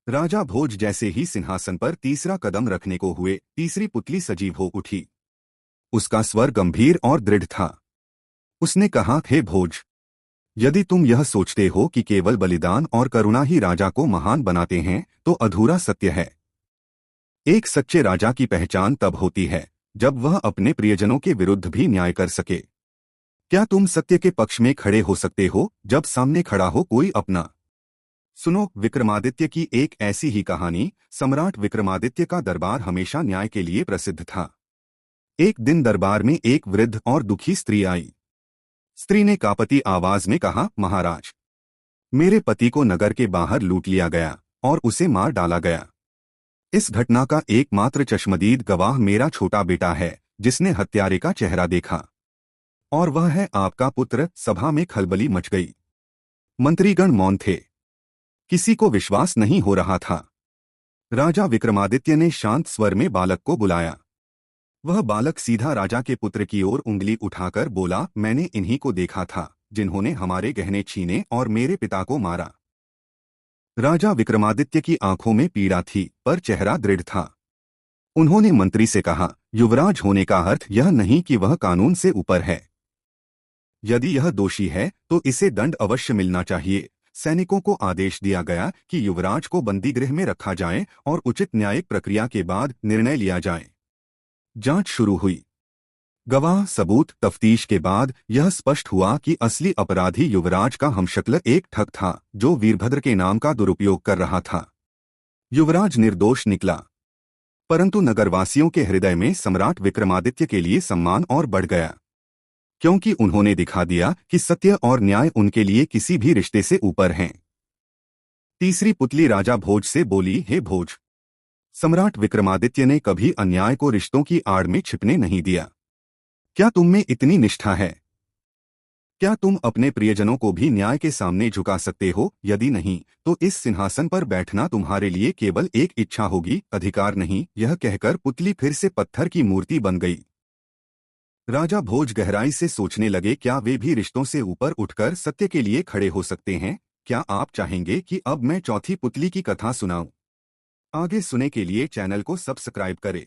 राजा भोज जैसे ही सिंहासन पर तीसरा कदम रखने को हुए, तीसरी पुतली सजीव हो उठी। उसका स्वर गंभीर और दृढ़ था। उसने कहा, हे भोज, यदि तुम यह सोचते हो कि केवल बलिदान और करुणा ही राजा को महान बनाते हैं, तो अधूरा सत्य है। एक सच्चे राजा की पहचान तब होती है जब वह अपने प्रियजनों के विरुद्ध भी न्याय कर सके। क्या तुम सत्य के पक्ष में खड़े हो सकते हो जब सामने खड़ा हो कोई अपना? सुनो विक्रमादित्य की एक ऐसी ही कहानी। सम्राट विक्रमादित्य का दरबार हमेशा न्याय के लिए प्रसिद्ध था। एक दिन दरबार में एक वृद्ध और दुखी स्त्री आई। स्त्री ने कांपती आवाज में कहा, महाराज, मेरे पति को नगर के बाहर लूट लिया गया और उसे मार डाला गया। इस घटना का एकमात्र चश्मदीद गवाह मेरा छोटा बेटा है, जिसने हत्यारे का चेहरा देखा, और वह है आपका पुत्र। सभा में खलबली मच गई। मंत्रीगण मौन थे। किसी को विश्वास नहीं हो रहा था। राजा विक्रमादित्य ने शांत स्वर में बालक को बुलाया। वह बालक सीधा राजा के पुत्र की ओर उंगली उठाकर बोला, मैंने इन्हीं को देखा था जिन्होंने हमारे गहने छीने और मेरे पिता को मारा। राजा विक्रमादित्य की आंखों में पीड़ा थी, पर चेहरा दृढ़ था। उन्होंने मंत्री से कहा, युवराज होने का अर्थ यह नहीं कि वह कानून से ऊपर है। यदि यह दोषी है तो इसे दंड अवश्य मिलना चाहिए। सैनिकों को आदेश दिया गया कि युवराज को बंदीगृह में रखा जाए और उचित न्यायिक प्रक्रिया के बाद निर्णय लिया जाए। जांच शुरू हुई। गवाह, सबूत, तफ्तीश के बाद यह स्पष्ट हुआ कि असली अपराधी युवराज का हमशक्ल एक ठग था जो वीरभद्र के नाम का दुरुपयोग कर रहा था। युवराज निर्दोष निकला, परंतु नगरवासियों के हृदय में सम्राट विक्रमादित्य के लिए सम्मान और बढ़ गया, क्योंकि उन्होंने दिखा दिया कि सत्य और न्याय उनके लिए किसी भी रिश्ते से ऊपर हैं। तीसरी पुतली राजा भोज से बोली, हे भोज, सम्राट विक्रमादित्य ने कभी अन्याय को रिश्तों की आड़ में छिपने नहीं दिया। क्या तुम में इतनी निष्ठा है? क्या तुम अपने प्रियजनों को भी न्याय के सामने झुका सकते हो? यदि नहीं, तो इस सिंहासन पर बैठना तुम्हारे लिए केवल एक इच्छा होगी, अधिकार नहीं। यह कहकर पुतली फिर से पत्थर की मूर्ति बन गई। राजा भोज गहराई से सोचने लगे, क्या वे भी रिश्तों से ऊपर उठकर सत्य के लिए खड़े हो सकते हैं? क्या आप चाहेंगे कि अब मैं चौथी पुतली की कथा सुनाऊं? आगे सुने के लिए चैनल को सब्सक्राइब करें।